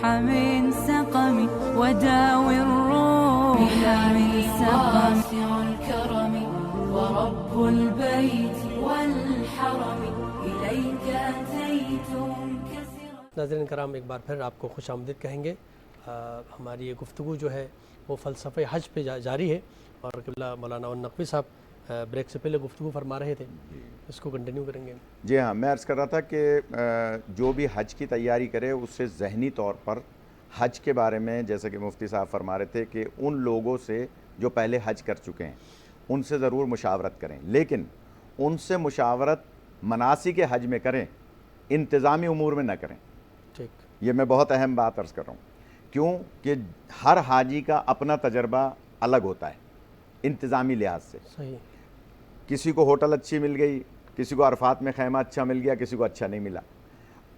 من سقم وداوي الروح من سقم واسع الكرم ورب البيت والحرم إليك أتيت منكسرا. ناظرین کرام، ایک بار پھر آپ کو خوش آمدید کہیں گے. ہماری یہ گفتگو جو ہے وہ فلسفہ حج پہ جاری ہے، اور قبلہ مولانا نقوی صاحب بریک سے پہلے گفتگو فرما رہے تھے، اس کو کنٹینیو کریں گے. جی ہاں، میں عرض کر رہا تھا کہ جو بھی حج کی تیاری کرے اس سے ذہنی طور پر حج کے بارے میں، جیسے کہ مفتی صاحب فرما رہے تھے کہ ان لوگوں سے جو پہلے حج کر چکے ہیں ان سے ضرور مشاورت کریں، لیکن ان سے مشاورت مناسک حج میں کریں، انتظامی امور میں نہ کریں. ٹھیک، یہ میں بہت اہم بات عرض کر رہا ہوں. کیوں کہ ہر حاجی کا اپنا تجربہ الگ ہوتا ہے انتظامی لحاظ سے. صحیح. کسی کو ہوٹل اچھی مل گئی، کسی کو عرفات میں خیمہ اچھا مل گیا، کسی کو اچھا نہیں ملا.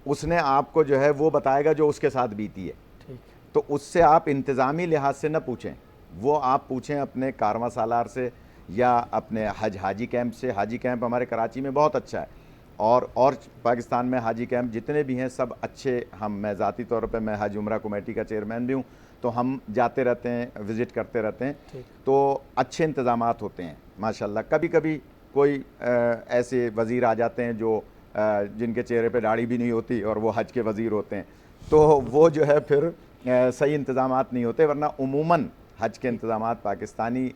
اس نے آپ کو جو ہے وہ بتائے گا جو اس کے ساتھ بیتی ہے. تو اس سے آپ انتظامی لحاظ سے نہ پوچھیں، وہ آپ پوچھیں اپنے کارواں سالار سے یا اپنے حاجی کیمپ سے. حاجی کیمپ ہمارے کراچی میں بہت اچھا ہے، اور پاکستان میں حاجی کیمپ جتنے بھی ہیں سب اچھے. میں ذاتی طور پہ میں حج عمرہ کمیٹی کا چیئرمین بھی ہوں، تو ہم جاتے رہتے ہیں، وزٹ کرتے رہتے ہیں، تو اچھے انتظامات ہوتے ہیں ماشاءاللہ. کبھی کبھی کوئی ایسے وزیر آ جاتے ہیں جو جن کے چہرے پہ داڑھی بھی نہیں ہوتی اور وہ حج کے وزیر ہوتے ہیں، تو وہ جو ہے پھر صحیح انتظامات نہیں ہوتے. ورنہ عموماً حج کے انتظامات پاکستانی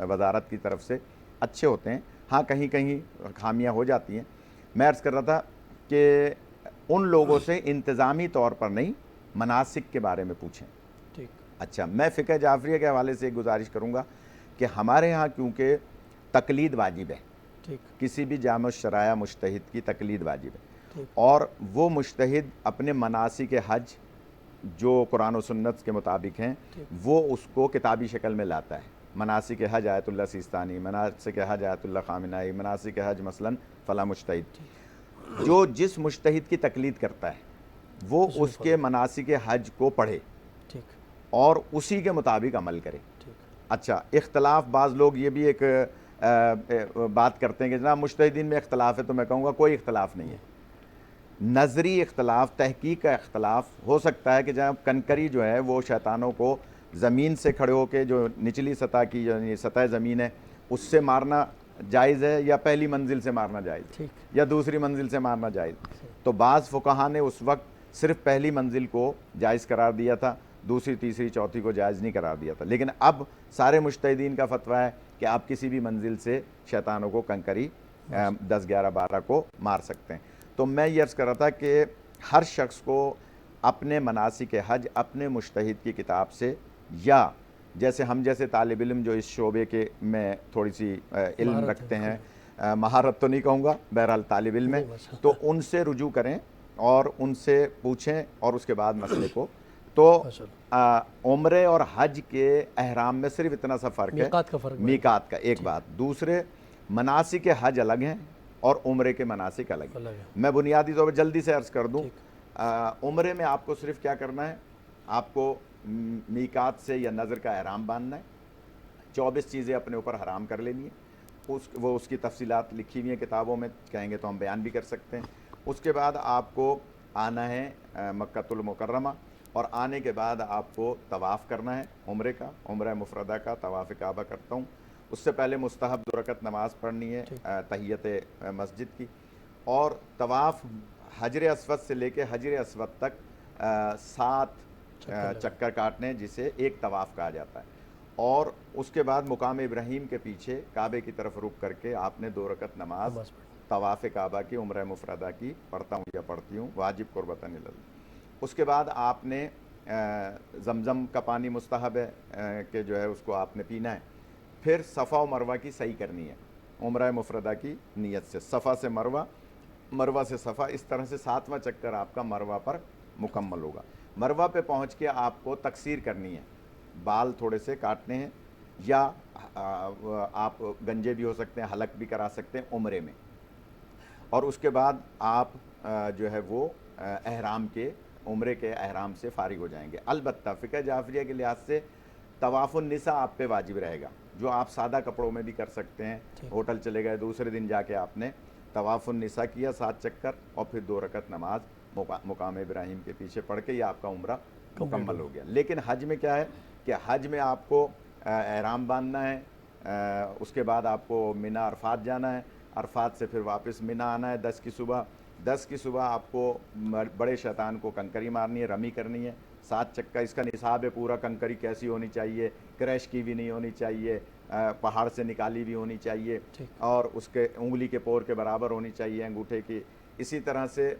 وزارت کی طرف سے اچھے ہوتے ہیں. ہاں کہیں کہیں خامیاں ہو جاتی ہیں. میں عرض کر رہا تھا کہ ان لوگوں سے انتظامی طور پر نہیں، مناسک کے بارے میں پوچھیں. اچھا، میں فقہ جعفریہ کے حوالے سے ایک گزارش کروں گا کہ ہمارے ہاں کیونکہ تقلید واجب ہے، کسی بھی جامع الشرائع مجتہد کی تقلید واجب ہے، اور وہ مجتہد اپنے مناسک حج جو قرآن و سنت کے مطابق ہیں وہ اس کو کتابی شکل میں لاتا ہے. مناسک حج آیت اللہ سیستانی، مناسک حج آیت اللہ خامنائی، مناسک حج مثلا فلاں مجتہد. جو جس مجتہد کی تقلید کرتا ہے وہ اس کے مناسک حج کو پڑھے اور اسی کے مطابق عمل کرے. اچھا، اختلاف، بعض لوگ یہ بھی ایک بات کرتے ہیں کہ جناب مجتہدین میں اختلاف ہے، تو میں کہوں گا کوئی اختلاف نہیں ہے. نظری اختلاف، تحقیق کا اختلاف ہو سکتا ہے کہ جناب کنکری جو ہے وہ شیطانوں کو زمین سے کھڑے ہو کے، جو نچلی سطح کی یعنی سطح زمین ہے اس سے مارنا جائز ہے، یا پہلی منزل سے مارنا جائز، یا دوسری منزل سے مارنا جائز. تو بعض فقہا نے اس وقت صرف پہلی منزل کو جائز قرار دیا تھا، دوسری تیسری چوتھی کو جائز نہیں قرار دیا تھا. لیکن اب سارے مجتہدین کا فتویٰ ہے کہ آپ کسی بھی منزل سے شیطانوں کو کنکری 10 11 12 کو مار سکتے ہیں. تو میں یہ عرض کر رہا تھا کہ ہر شخص کو اپنے مناسک حج اپنے مجتہد کی کتاب سے، یا جیسے ہم جیسے طالب علم جو اس شعبے کے میں تھوڑی سی علم رکھتے ہیں، مہارت تو نہیں کہوں گا، بہرحال طالب علم ہے، تو ان سے رجوع کریں اور ان سے پوچھیں اور اس کے بعد مسئلے کو. تو عمرے اور حج کے احرام میں صرف اتنا سا فرق ہے، میقات کا. ایک بات. دوسرے، مناسک حج الگ ہیں اور عمرے کے مناسک الگ ہیں. میں بنیادی طور پر جلدی سے عرض کر دوں، عمرے میں آپ کو صرف کیا کرنا ہے، آپ کو میقات سے یا نظر کا احرام باندھنا ہے، 24 چیزیں اپنے اوپر حرام کر لینی ہیں. وہ اس کی تفصیلات لکھی ہوئی ہیں کتابوں میں، کہیں گے تو ہم بیان بھی کر سکتے ہیں. اس کے بعد آپ کو آنا ہے مکۃ المکرمہ، اور آنے کے بعد آپ کو طواف کرنا ہے عمرے کا، عمرہ مفردہ کا. طواف کعبہ کرتا ہوں، اس سے پہلے مستحب 2 رکعت نماز پڑھنی ہے تحیت مسجد کی، اور طواف حجر اسود سے لے کے حجر اسود تک 7 چکر کاٹنے، جسے ایک طواف کہا جاتا ہے. اور اس کے بعد مقام ابراہیم کے پیچھے کعبے کی طرف رک کر کے آپ نے 2 رکعت نماز طواف کعبہ کی عمرہ مفردہ کی پڑھتا ہوں یا پڑھتی ہوں، واجب قربتاً الی اللہ. اس کے بعد آپ نے زمزم کا پانی مستحب ہے کہ جو ہے اس کو آپ نے پینا ہے. پھر صفا و مروہ کی صحیح کرنی ہے عمرہ مفردہ کی نیت سے، صفا سے مروہ، مروہ سے صفا، اس طرح سے 7واں چکر آپ کا مروہ پر مکمل ہوگا. مروہ پہ پہنچ کے آپ کو تقصیر کرنی ہے، بال تھوڑے سے کاٹنے ہیں، یا آپ گنجے بھی ہو سکتے ہیں، حلق بھی کرا سکتے ہیں عمرے میں. اور اس کے بعد آپ جو ہے وہ احرام کے، عمرے کے احرام سے فارغ ہو جائیں گے. البتہ فقہ جعفریہ کے لحاظ سے طواف النساء آپ پہ واجب رہے گا، جو آپ سادہ کپڑوں میں بھی کر سکتے ہیں. ہوٹل چلے گئے، دوسرے دن جا کے آپ نے طواف النساء کیا 7 چکر، اور پھر 2 رکعت نماز مقام ابراہیم کے پیچھے پڑھ کے یہ آپ کا عمرہ مکمل ہو گیا. لیکن حج میں کیا ہے کہ حج میں آپ کو احرام باندھنا ہے, اس کے بعد آپ کو مینا عرفات جانا ہے, عرفات سے پھر واپس مینا آنا ہے 10 کی صبح. 10 کی صبح آپ کو بڑے شیطان کو کنکری مارنی ہے, رمی کرنی ہے 7 چکا. اس کا نصاب ہے پورا, کنکری کیسی ہونی چاہیے, کریش کی بھی نہیں ہونی چاہیے, پہاڑ سے نکالی بھی ہونی چاہیے, اور اس کے انگلی کے پور کے برابر ہونی چاہیے انگوٹھے کی. اسی طرح سے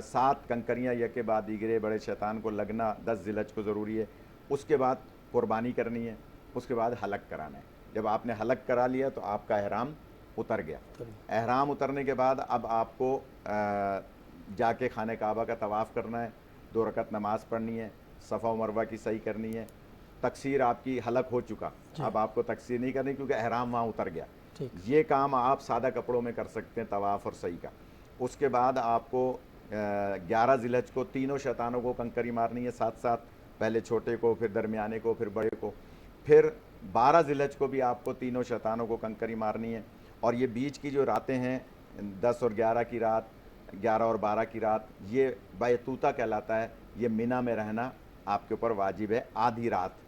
7 کنکریاں یکے بعد دیگرے بڑے شیطان کو لگنا 10 ذی الحجہ کو ضروری ہے. اس کے بعد قربانی کرنی ہے, اس کے بعد حلق کرانا ہے. جب آپ نے حلق کرا لیا تو آپ کا احرام اتر گیا. احرام اترنے کے بعد اب آپ کو جا کے خانہ کعبہ کا طواف کرنا ہے, 2 رکعت نماز پڑھنی ہے, صفا و مروہ کی صحیح کرنی ہے. تقصیر آپ کی حلق ہو چکا, اب آپ کو تقصیر نہیں کرنی کیونکہ احرام وہاں اتر گیا. یہ کام آپ سادہ کپڑوں میں کر سکتے ہیں طواف اور صحیح کا. اس کے بعد آپ کو 11 ذی الحجہ کو تینوں شیطانوں کو کنکری مارنی ہے ساتھ ساتھ, پہلے چھوٹے کو, پھر درمیانے کو, پھر بڑے کو. پھر 12 ذی الحجہ کو بھی آپ کو تینوں شیطانوں کو کنکری مارنی ہے. اور یہ بیچ کی جو راتیں ہیں 10 اور 11 کی رات, 11 اور 12 کی رات, یہ بیتوتہ کہلاتا ہے. یہ مینا میں رہنا آپ کے اوپر واجب ہے آدھی رات,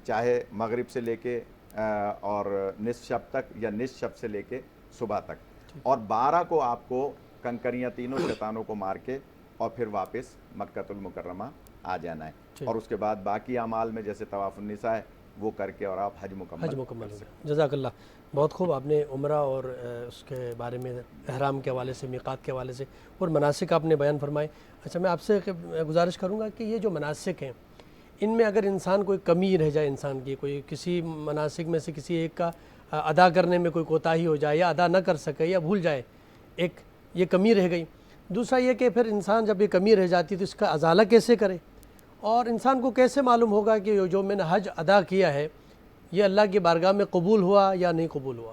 چاہے مغرب سے لے کے اور نصف شب تک, یا نصف شب سے لے کے صبح تک. اور 12 کو آپ کو کنکریاں تینوں شیطانوں کو مار کے اور پھر واپس مکۃ المکرمہ آ جانا ہے. اور اس کے بعد باقی اعمال میں جیسے طواف النساء ہے وہ کر کے اور آپ حج مکمل ہو گیا. جزاک اللہ, بہت خوب. آپ نے عمرہ اور اس کے بارے میں احرام کے حوالے سے, میقات کے حوالے سے اور مناسک آپ نے بیان فرمائے. اچھا, میں آپ سے گزارش کروں گا کہ یہ جو مناسک ہیں ان میں اگر انسان کوئی کمی رہ جائے, انسان کی کوئی کسی مناسک میں سے کسی ایک کا ادا کرنے میں کوئی کوتاہی ہو جائے, یا ادا نہ کر سکے یا بھول جائے, ایک یہ کمی رہ گئی. دوسرا یہ کہ پھر انسان جب یہ کمی رہ جاتی ہے تو اس کا ازالہ کیسے کرے, اور انسان کو کیسے معلوم ہوگا کہ جو میں نے حج ادا کیا ہے یہ اللہ کی بارگاہ میں قبول ہوا یا نہیں قبول ہوا.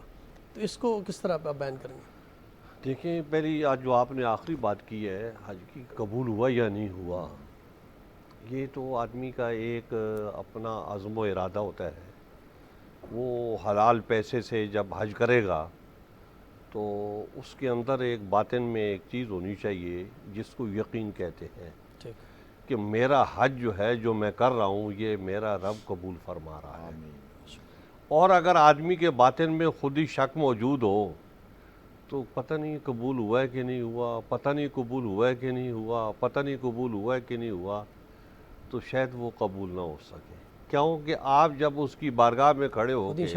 تو اس کو کس طرح آپ بیان کریں گے؟ دیکھیں, پہلی آج جو آپ نے آخری بات کی ہے حج کی, قبول ہوا یا نہیں ہوا, یہ تو آدمی کا ایک اپنا عزم و ارادہ ہوتا ہے. وہ حلال پیسے سے جب حج کرے گا تو اس کے اندر ایک باطن میں ایک چیز ہونی چاہیے جس کو یقین کہتے ہیں کہ میرا حج جو ہے جو میں کر رہا ہوں یہ میرا رب قبول فرما رہا ہے. اور اگر آدمی کے باطن میں خود ہی شک موجود ہو تو پتہ نہیں قبول ہوا ہے کہ نہیں ہوا, پتہ نہیں قبول ہوا ہے کہ نہیں ہوا, پتہ نہیں قبول ہوا ہے کہ نہیں ہوا, تو شاید وہ قبول نہ ہو سکے. کیوں کہ آپ جب اس کی بارگاہ میں کھڑے ہو کے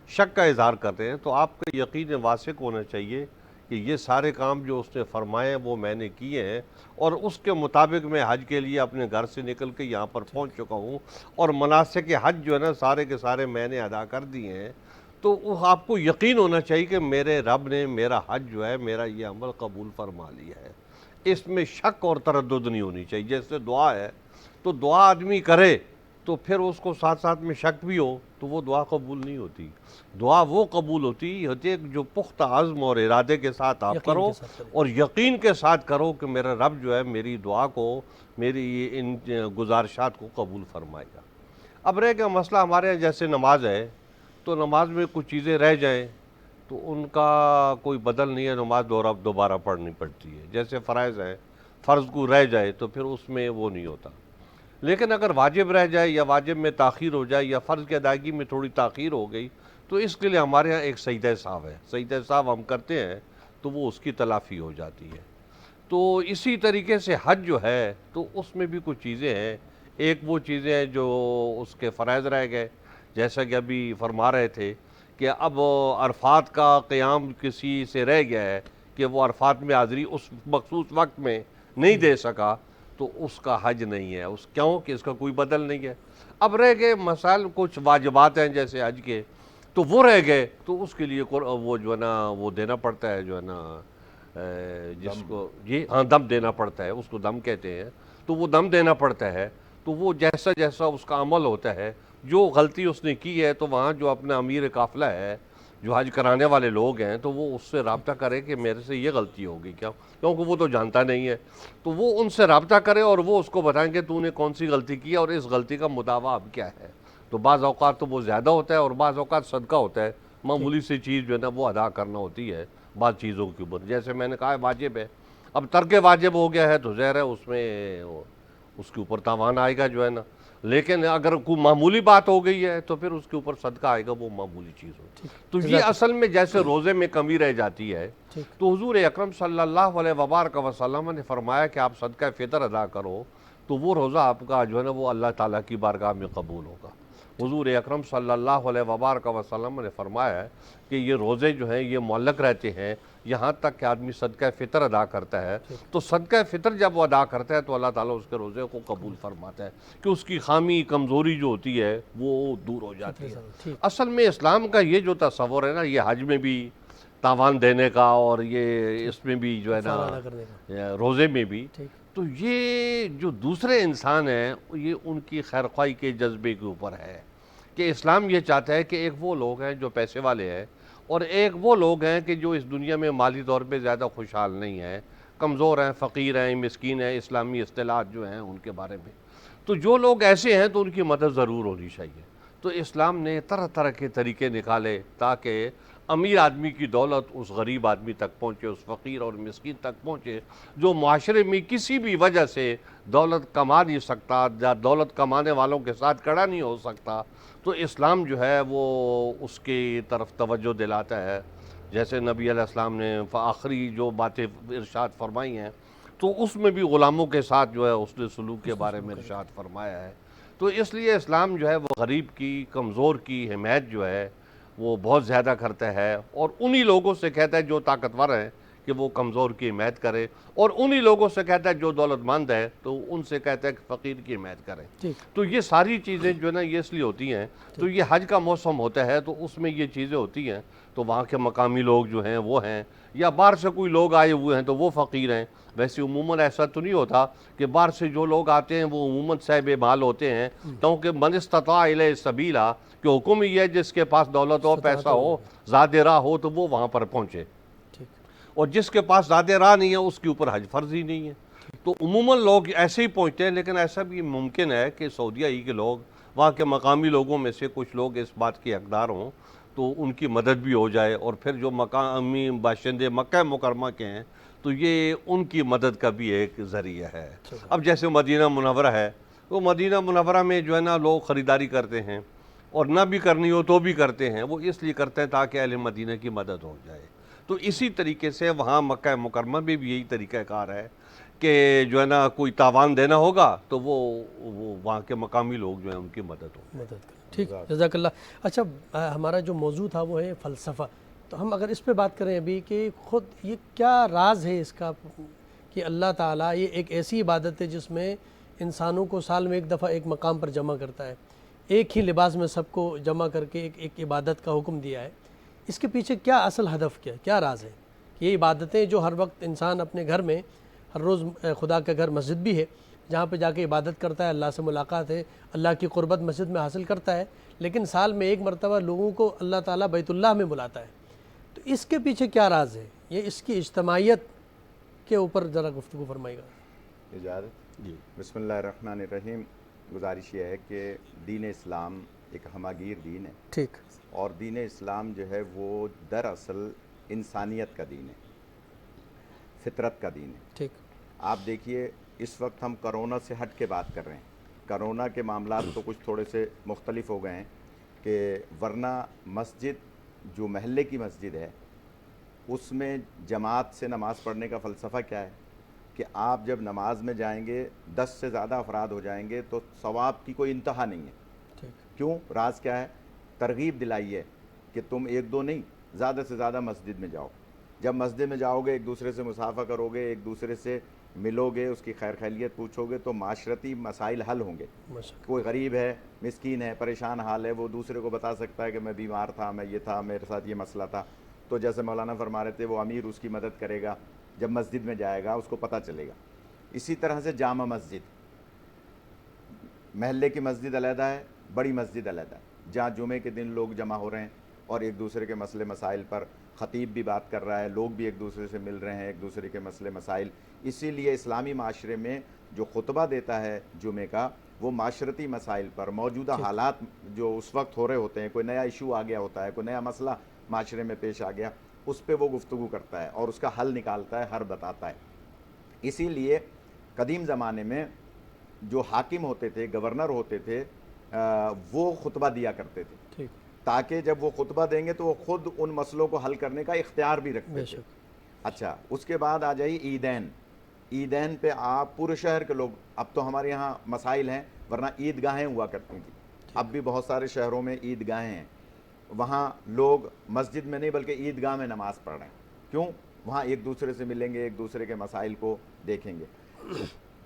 شک کا اظہار کرتے ہیں تو آپ کا یقین واثق ہونا چاہیے کہ یہ سارے کام جو اس نے فرمائے وہ میں نے کیے ہیں, اور اس کے مطابق میں حج کے لیے اپنے گھر سے نکل کے یہاں پر پہنچ چکا ہوں, اور مناسک حج جو ہے نا سارے کے سارے میں نے ادا کر دیے ہیں. تو آپ کو یقین ہونا چاہیے کہ میرے رب نے میرا حج جو ہے میرا یہ عمل قبول فرما لیا ہے. اس میں شک اور تردد نہیں ہونی چاہیے. جیسے دعا ہے تو دعا آدمی کرے تو پھر اس کو ساتھ ساتھ میں شک بھی ہو تو وہ دعا قبول نہیں ہوتی. دعا وہ قبول ہوتی ہے جو پختہ عزم اور ارادے کے ساتھ آپ کرو اور یقین کے ساتھ کرو کہ میرا رب جو ہے میری دعا کو, میری ان گزارشات کو قبول فرمائے گا. اب رہ گیا مسئلہ ہمارے یہاں جیسے نماز ہے, تو نماز میں کچھ چیزیں رہ جائیں تو ان کا کوئی بدل نہیں ہے, نماز دوبارہ پڑھنی پڑتی ہے. جیسے فرائض ہیں, فرض کو رہ جائے تو پھر اس میں وہ نہیں ہوتا. لیکن اگر واجب رہ جائے یا واجب میں تاخیر ہو جائے یا فرض کی ادائیگی میں تھوڑی تاخیر ہو گئی تو اس کے لیے ہمارے ہاں ایک سجدہ سہو ہے. سجدہ سہو ہم کرتے ہیں تو وہ اس کی تلافی ہو جاتی ہے. تو اسی طریقے سے حج جو ہے تو اس میں بھی کچھ چیزیں ہیں. ایک وہ چیزیں ہیں جو اس کے فرائض رہ گئے, جیسا کہ ابھی فرما رہے تھے کہ اب عرفات کا قیام کسی سے رہ گیا ہے کہ وہ عرفات میں حاضری اس مخصوص وقت میں نہیں دے سکا تو اس کا حج نہیں ہے. کیوں کہ اس کا کوئی بدل نہیں ہے. اب رہ گئے مسائل, کچھ واجبات ہیں جیسے حج کے, تو وہ رہ گئے تو اس کے لیے وہ جو ہے نا وہ دینا پڑتا ہے, جو ہے نا جس کو دم دینا پڑتا ہے, اس کو دم کہتے ہیں. تو وہ دم دینا پڑتا ہے. تو وہ جیسا جیسا اس کا عمل ہوتا ہے, جو غلطی اس نے کی ہے تو وہاں جو اپنا امیر قافلہ ہے, جو حج کرانے والے لوگ ہیں, تو وہ اس سے رابطہ کرے کہ میرے سے یہ غلطی ہوگی کیا, کیونکہ وہ تو جانتا نہیں ہے. تو وہ ان سے رابطہ کرے اور وہ اس کو بتائیں کہ تو نے کون سی غلطی کی اور اس غلطی کا مداوع اب کیا ہے. تو بعض اوقات تو وہ زیادہ ہوتا ہے اور بعض اوقات صدقہ ہوتا ہے, معمولی سی چیز جو ہے نا وہ ادا کرنا ہوتی ہے بعض چیزوں کے اوپر. جیسے میں نے کہا واجب ہے, اب ترک واجب ہو گیا ہے تو ظاہر ہے اس میں اس کے اوپر تاوان آئے گا جو ہے نا، لیکن اگر کوئی معمولی بات ہو گئی ہے تو پھر اس کے اوپر صدقہ آئے گا، وہ معمولی چیز ہو. تو یہ اصل میں جیسے روزے میں کمی رہ جاتی ہے، تو حضور اکرم صلی اللہ علیہ وبارک وسلم نے فرمایا کہ آپ صدقہ فطر ادا کرو تو وہ روزہ آپ کا جو ہے نا وہ اللہ تعالیٰ کی بارگاہ میں قبول ہوگا. حضور اکرم صلی اللہ علیہ وبارک وسلم نے فرمایا ہے کہ یہ روزے جو ہیں یہ معلق رہتے ہیں یہاں تک کہ آدمی صدقہ فطر ادا کرتا ہے. تو صدقہ فطر جب وہ ادا کرتا ہے تو اللہ تعالیٰ اس کے روزے کو قبول فرماتا ہے کہ اس کی خامی کمزوری جو ہوتی ہے وہ دور ہو جاتی ہے. اصل میں اسلام کا یہ جو تصور ہے نا، یہ حج میں بھی تاوان دینے کا اور یہ اس میں بھی جو ہے نا روزے میں بھی، تو یہ جو دوسرے انسان ہیں یہ ان کی خیرخواہی کے جذبے کے اوپر ہے کہ اسلام یہ چاہتا ہے کہ ایک وہ لوگ ہیں جو پیسے والے ہیں اور ایک وہ لوگ ہیں کہ جو اس دنیا میں مالی طور پہ زیادہ خوشحال نہیں ہیں، کمزور ہیں، فقیر ہیں، مسکین ہیں، اسلامی اصطلاحات جو ہیں ان کے بارے میں. تو جو لوگ ایسے ہیں تو ان کی مدد ضرور ہونی چاہیے. تو اسلام نے طرح طرح کے طریقے نکالے تاکہ امیر آدمی کی دولت اس غریب آدمی تک پہنچے، اس فقیر اور مسکین تک پہنچے جو معاشرے میں کسی بھی وجہ سے دولت کما نہیں سکتا یا دولت کمانے والوں کے ساتھ کھڑا نہیں ہو سکتا. تو اسلام جو ہے وہ اس کی طرف توجہ دلاتا ہے. جیسے نبی علیہ السلام نے آخری جو باتیں ارشاد فرمائی ہیں تو اس میں بھی غلاموں کے ساتھ جو ہے اس نے سلوک کے بارے میں ارشاد فرمایا ہے. تو اس لیے اسلام جو ہے وہ غریب کی، کمزور کی حمایت جو ہے وہ بہت زیادہ کرتا ہے اور انہی لوگوں سے کہتا ہے جو طاقتور ہیں کہ وہ کمزور کی حمایت کرے، اور انہی لوگوں سے کہتا ہے جو دولت مند ہے تو ان سے کہتا ہے کہ فقیر کی حمایت کریں. تو یہ ساری چیزیں جو ہے نا یہ اس لیے ہوتی ہیں. تو یہ حج کا موسم ہوتا ہے تو اس میں یہ چیزیں ہوتی ہیں. تو وہاں کے مقامی لوگ جو ہیں وہ ہیں، یا باہر سے کوئی لوگ آئے ہوئے ہیں تو وہ فقیر ہیں. ویسے عموماً ایسا تو نہیں ہوتا کہ باہر سے جو لوگ آتے ہیں وہ عموماً صاحب مال ہوتے ہیں، کیونکہ من استطاع الیہ سبیلا کہ حکم یہ ہے جس کے پاس دولت ہو، پیسہ ہو، زیادہ راہ ہو تو وہ وہاں پر پہنچے، اور جس کے پاس زیادہ راہ نہیں ہے اس کے اوپر حج فرض ہی نہیں ہے. تو عموماً لوگ ایسے ہی پہنچتے ہیں، لیکن ایسا بھی ممکن ہے کہ سعودیہ ہی کے لوگ، وہاں کے مقامی لوگوں میں سے کچھ لوگ اس بات کے حقدار ہوں تو ان کی مدد بھی ہو جائے، اور پھر جو مقامی باشندے مکہ مکرمہ کے ہیں تو یہ ان کی مدد کا بھی ایک ذریعہ ہے. اب جیسے مدینہ منورہ ہے، تو مدینہ منورہ میں جو ہے نا لوگ خریداری کرتے ہیں، اور نہ بھی کرنی ہو تو بھی کرتے ہیں. وہ اس لیے کرتے ہیں تاکہ اہل مدینہ کی مدد ہو جائے. تو اسی طریقے سے وہاں مکہ مکرمہ میں بھی یہی طریقہ کار ہے کہ جو ہے نا کوئی تاوان دینا ہوگا تو وہ وہاں کے مقامی لوگ جو ہیں ان کی مدد ہو. ٹھیک، جزاک اللہ. اچھا، ہمارا جو موضوع تھا وہ ہے فلسفہ. تو ہم اگر اس پہ بات کریں ابھی کہ خود یہ کیا راز ہے اس کا کہ اللہ تعالیٰ یہ ایک ایسی عبادت ہے جس میں انسانوں کو سال میں ایک دفعہ ایک مقام پر جمع کرتا ہے، ایک ہی لباس میں سب کو جمع کر کے ایک عبادت کا حکم دیا ہے. اس کے پیچھے کیا اصل ہدف کیا راز ہے؟ یہ عبادتیں جو ہر وقت انسان اپنے گھر میں ہر روز، خدا کا گھر مسجد بھی ہے جہاں پہ جا کے عبادت کرتا ہے، اللہ سے ملاقات ہے، اللہ کی قربت مسجد میں حاصل کرتا ہے، لیکن سال میں ایک مرتبہ لوگوں کو اللہ تعالیٰ بیت اللہ میں بلاتا ہے. تو اس کے پیچھے کیا راز ہے؟ یہ اس کی اجتماعیت کے اوپر ذرا گفتگو فرمائے گا. اجازت؟ جی. بسم اللہ الرحمن الرحیم. گزارش یہ ہے کہ دین اسلام ایک ہماگیر دین ہے. ٹھیک. اور دین اسلام جو ہے وہ دراصل انسانیت کا دین ہے، فطرت کا دین ہے. ٹھیک. آپ دیکھیے اس وقت ہم کرونا سے ہٹ کے بات کر رہے ہیں. کرونا کے معاملات تو کچھ تھوڑے سے مختلف ہو گئے ہیں کہ ورنہ مسجد جو محلے کی مسجد ہے اس میں جماعت سے نماز پڑھنے کا فلسفہ کیا ہے کہ آپ جب نماز میں جائیں گے 10 سے زیادہ افراد ہو جائیں گے تو ثواب کی کوئی انتہا نہیں ہے. کیوں؟ راز کیا ہے؟ ترغیب دلائی ہے کہ تم ایک دو نہیں، زیادہ سے زیادہ مسجد میں جاؤ. جب مسجد میں جاؤ گے ایک دوسرے سے مصافحہ کرو گے، ایک دوسرے سے ملو گے، اس کی خیر خیریت پوچھو گے تو معاشرتی مسائل حل ہوں گے. کوئی غریب ہے، مسکین ہے، پریشان حال ہے، وہ دوسرے کو بتا سکتا ہے کہ میں بیمار تھا، میں یہ تھا، میرے ساتھ یہ مسئلہ تھا. تو جیسے مولانا فرما رہے تھے وہ امیر اس کی مدد کرے گا، جب مسجد میں جائے گا اس کو پتہ چلے گا. اسی طرح سے جامع مسجد، محلے کی مسجد علیحدہ ہے، بڑی مسجد علیحدہ ہے جہاں جمعے کے دن لوگ جمع ہو رہے ہیں اور ایک دوسرے کے مسئلے مسائل پر خطیب بھی بات کر رہا ہے، لوگ بھی ایک دوسرے سے مل رہے ہیں، ایک دوسرے کے مسئلے مسائل. اسی لیے اسلامی معاشرے میں جو خطبہ دیتا ہے جمعے کا وہ معاشرتی مسائل پر، موجودہ حالات جو اس وقت ہو رہے ہوتے ہیں، کوئی نیا ایشو آ گیا ہوتا ہے، کوئی نیا مسئلہ معاشرے میں پیش آ گیا، اس پہ وہ گفتگو کرتا ہے اور اس کا حل نکالتا ہے، حل بتاتا ہے. اسی لیے قدیم زمانے میں جو حاکم ہوتے تھے، گورنر ہوتے تھے، وہ خطبہ دیا کرتے تھے، تاکہ جب وہ خطبہ دیں گے تو وہ خود ان مسئلوں کو حل کرنے کا اختیار بھی رکھتے تھے۔ اچھا، اس کے بعد آ جائیے عیدین۔ عیدین پہ آپ پورے شہر کے لوگ، اب تو ہمارے یہاں مسائل ہیں، ورنہ عیدگاہیں ہوا کرتی تھیں، اب بھی بہت سارے شہروں میں عیدگاہیں ہیں، وہاں لوگ مسجد میں نہیں بلکہ عیدگاہ میں نماز پڑھ رہے ہیں۔ کیوں؟ وہاں ایک دوسرے سے ملیں گے، ایک دوسرے کے مسائل کو دیکھیں گے۔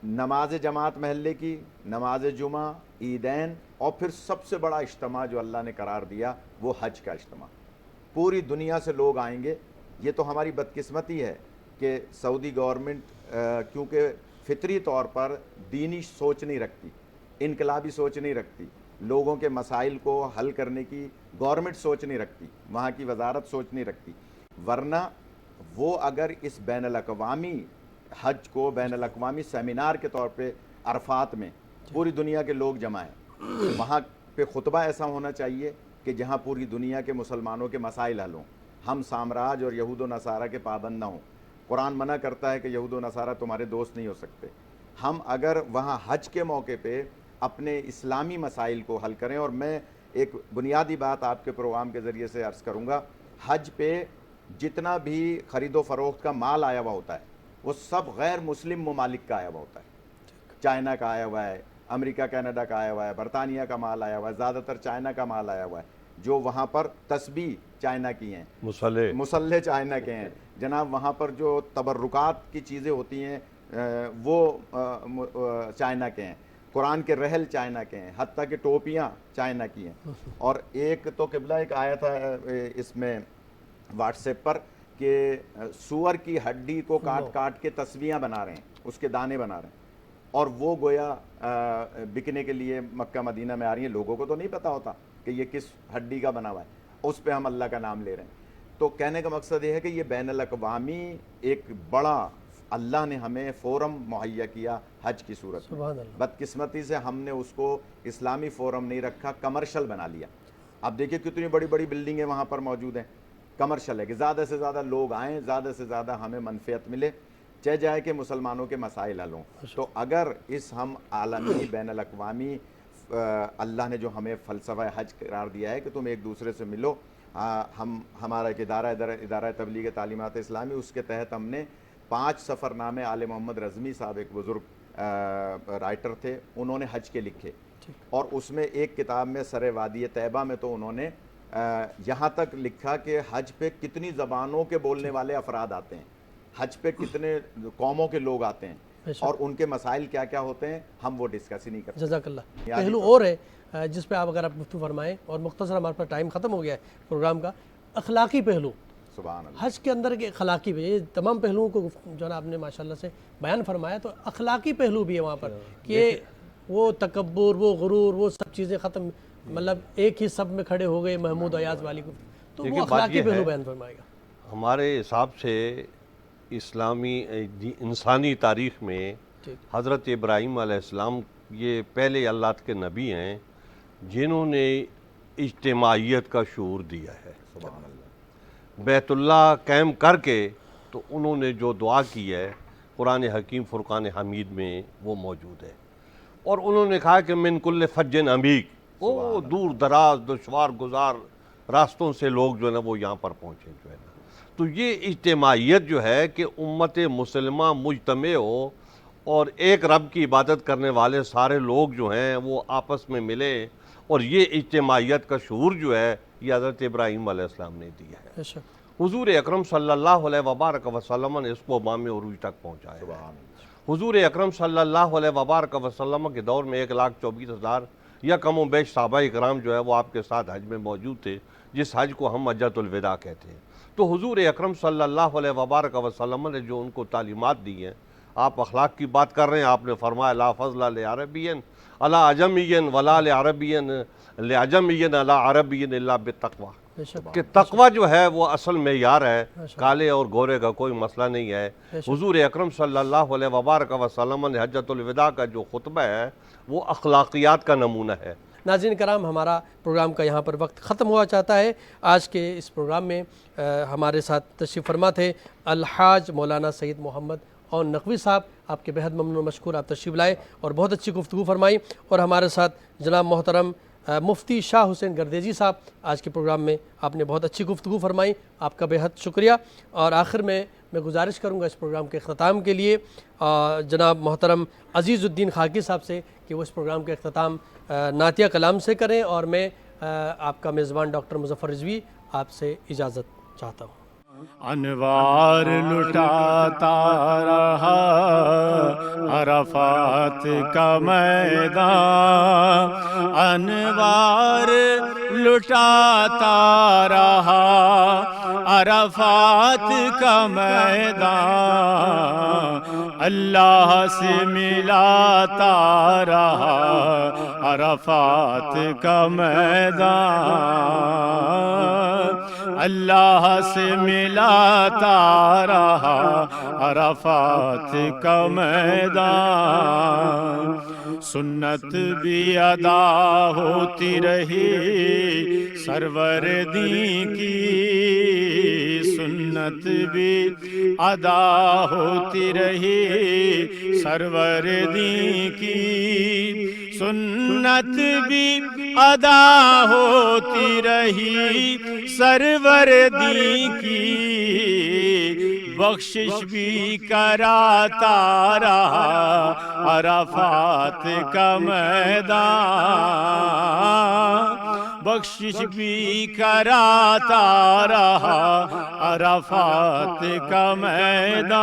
نماز جماعت محلے کی، نماز جمعہ، عیدین، اور پھر سب سے بڑا اجتماع جو اللہ نے قرار دیا وہ حج کا اجتماع۔ پوری دنیا سے لوگ آئیں گے۔ یہ تو ہماری بدقسمتی ہے کہ سعودی گورنمنٹ کیونکہ فطری طور پر دینی سوچ نہیں رکھتی، انقلابی سوچ نہیں رکھتی، لوگوں کے مسائل کو حل کرنے کی گورنمنٹ سوچ نہیں رکھتی، وہاں کی وزارت سوچ نہیں رکھتی، ورنہ وہ اگر اس بین الاقوامی حج کو بین الاقوامی سیمینار کے طور پہ عرفات میں پوری دنیا کے لوگ جمع ہیں، وہاں پہ خطبہ ایسا ہونا چاہیے کہ جہاں پوری دنیا کے مسلمانوں کے مسائل حل ہوں، ہم سامراج اور یہود و نصارہ کے پابند نہ ہوں۔ قرآن منع کرتا ہے کہ یہود و نصارہ تمہارے دوست نہیں ہو سکتے۔ ہم اگر وہاں حج کے موقع پہ اپنے اسلامی مسائل کو حل کریں، اور میں ایک بنیادی بات آپ کے پروگرام کے ذریعے سے عرض کروں گا، حج پہ جتنا بھی خرید و فروخت کا مال آیا ہوا ہوتا ہے وہ سب غیر مسلم ممالک کا آیا ہوا ہوتا ہے۔ چائنا کا آیا ہوا ہے، امریکہ کینیڈا کا آیا ہوا ہے، برطانیہ کا مال آیا ہوا ہے، زیادہ تر چائنا کا مال آیا ہوا ہے، جو وہاں پر تسبیح چائنا کی ہیں، مسلح چائنا کے ہیں جناب، وہاں پر جو تبرکات کی چیزیں ہوتی ہیں وہ چائنا کے ہیں، قرآن کے رحل چائنا کے ہیں، حتیٰ کہ ٹوپیاں چائنا کی ہیں۔ اور ایک تو قبلہ ایک آیا تھا اس میں واٹس ایپ پر کہ سور کی ہڈی کو کاٹ کاٹ کے تسبیحاں بنا رہے ہیں، اس کے دانے بنا رہے ہیں، اور وہ گویا بکنے کے لیے مکہ مدینہ میں آ رہی ہیں۔ لوگوں کو تو نہیں پتہ ہوتا کہ یہ کس ہڈی کا بنا ہوا ہے، اس پہ ہم اللہ کا نام لے رہے ہیں۔ تو کہنے کا مقصد یہ ہے کہ یہ بین الاقوامی ایک بڑا اللہ نے ہمیں فورم مہیا کیا حج کی صورت میں۔ بدقسمتی سے ہم نے اس کو اسلامی فورم نہیں رکھا، کمرشل بنا لیا۔ اب دیکھیے کتنی بڑی بڑی بلڈنگیں وہاں پر موجود ہیں، کمرشل ہے کہ زیادہ سے زیادہ لوگ آئیں، زیادہ سے زیادہ ہمیں منفعت ملے، چہ جائے کہ مسلمانوں کے مسائل حل ہوں۔ تو اگر اس ہم عالمی بین الاقوامی اللہ نے جو ہمیں فلسفہ حج قرار دیا ہے کہ تم ایک دوسرے سے ملو، ہمارا ایک ادارہ تبلیغ تعلیمات اسلامی، اس کے تحت ہم نے 5 سفر نامے آل محمد رضمی صاحب ایک بزرگ رائٹر تھے، انہوں نے حج کے لکھے، اور اس میں ایک کتاب میں سر وادی طیبہ میں تو انہوں نے یہاں تک لکھا کہ حج پہ کتنی زبانوں کے بولنے والے افراد آتے ہیں، حج پہ کتنے قوموں کے لوگ آتے ہیں، اور ان کے مسائل کیا کیا ہوتے ہیں، ہم وہ ڈسکس ہی نہیں کرتے۔ جزاک اللہ۔ پہلو اور ہے جس پہ آپ اگر آپ گفتگو فرمائیں، اور مختصر ہمارے پاس ٹائم ختم ہو گیا ہے پروگرام کا، اخلاقی پہلو سبحان اللہ۔ حج کے اندر کے اخلاقی پہ، یہ تمام پہلوؤں کو جو ہے آپ نے ماشاءاللہ سے بیان فرمایا، تو اخلاقی پہلو بھی ہے وہاں پر کہ وہ تکبر، وہ غرور، وہ سب چیزیں ختم، مطلب ایک ہی سب میں کھڑے ہو گئے محمود ایاز والی کو، تو وہ اخلاقی پہلو بیان فرمائے گا۔ ہمارے حساب سے اسلامی انسانی تاریخ میں حضرت ابراہیم علیہ السلام یہ پہلے اللہ کے نبی ہیں جنہوں نے اجتماعیت کا شعور دیا ہے۔ سبحان اللہ۔ بیت اللہ قائم کر کے تو انہوں نے جو دعا کی ہے قرآن حکیم فرقان حمید میں وہ موجود ہے، اور انہوں نے کہا کہ من کل فج عمیق، وہ دور دراز دشوار گزار راستوں سے لوگ جو ہے نا وہ یہاں پر پہنچے جو ہے نا۔ تو یہ اجتماعیت جو ہے کہ امت مسلمہ مجتمع ہو اور ایک رب کی عبادت کرنے والے سارے لوگ جو ہیں وہ آپس میں ملے، اور یہ اجتماعیت کا شعور جو ہے یہ حضرت ابراہیم علیہ السلام نے دیا ہے۔ حضور اکرم صلی اللہ علیہ وبارک وسلم نے اس کو مام عروج تک پہنچایا ہے۔ حضور اکرم صلی اللہ علیہ وبارک وسلم کے دور میں 1,24,000 یا کم و بیش صحابہ اکرام جو ہے وہ آپ کے ساتھ حج میں موجود تھے، جس حج کو ہم حجۃ الوداع کہتے ہیں۔ تو حضور اکرم صلی اللہ علیہ وبارک وسلم نے جو ان کو تعلیمات دی ہیں، آپ اخلاق کی بات کر رہے ہیں، آپ نے فرمایا لا فضل لعربی علی عجمی ولا لعربی لعجمی علی عربی الا بالتقوی، کہ تقوی جو ہے وہ اصل معیار ہے، کالے اور گورے کا کوئی مسئلہ نہیں ہے۔ حضور اکرم صلی اللہ علیہ وبارک وسلم نے حجۃ الوداع کا جو خطبہ ہے وہ اخلاقیات کا نمونہ ہے۔ ناظرین کرام، ہمارا پروگرام کا یہاں پر وقت ختم ہوا چاہتا ہے۔ آج کے اس پروگرام میں ہمارے ساتھ تشریف فرما تھے الحاج مولانا سید محمد اور نقوی صاحب آپ کے بہت ممنون و مشکور، آپ تشریف لائے اور بہت اچھی گفتگو فرمائی، اور ہمارے ساتھ جناب محترم مفتی شاہ حسین گردیزی صاحب آج کے پروگرام میں آپ نے بہت اچھی گفتگو فرمائی، آپ کا بہت شکریہ۔ اور آخر میں گزارش کروں گا اس پروگرام کے اختتام کے لیے جناب محترم عزیز الدین خاکی صاحب سے کہ وہ اس پروگرام کا اختتام نعتیہ کلام سے کریں، اور میں آپ کا میزبان ڈاکٹر مظفر رضوی آپ سے اجازت چاہتا ہوں۔ انوار لٹاتا رہا عرفات کا میدان، انوار لٹاتا رہا عرفات کا میدان، اللہ سے ملاتا رہا عرفات کا میدان، اللہ سے ملاتا رہا عرفات کا میدان، سنت بھی ادا ہوتی رہی سرور دین کی، سنت بھی ادا ہوتی رہی سرور دین کی، سنت بھی ادا ہوتی رہی سرور دین کی، بخشش بھی کراتا رہا عرفات کا میدان، بخشش بھی کراتا رہا عرفات کا میدان،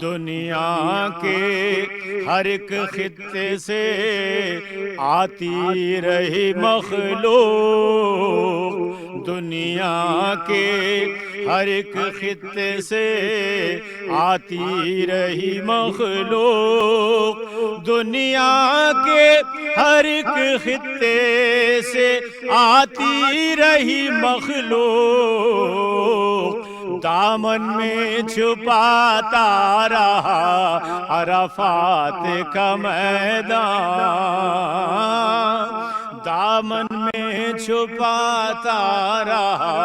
دنیا کے ہر ایک خطے سے آتی رہی مخلوق، دنیا کے ہر ایک خطے سے آتی رہی مخلوق، دنیا کے ہر ایک خطے سے آتی رہی مخلوق، دامن میں چھپاتا رہا عرفات کا میدان، دامن میں چھپاتا رہا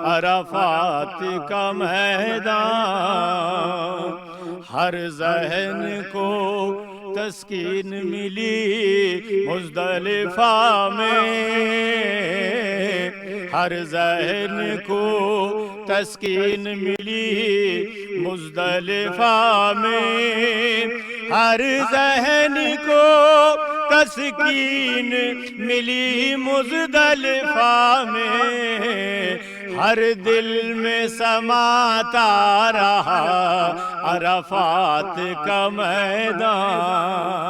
عرفات کا میدان، ہر ذہن کو تسکین ملی مزدلفہ میں، ہر ذہن کو تسکین ملی مزدلفہ میں، ہر ذہن کو تسکین ملی مزدلفہ میں، ہر دل میں سماتا رہا عرفات کا میدان۔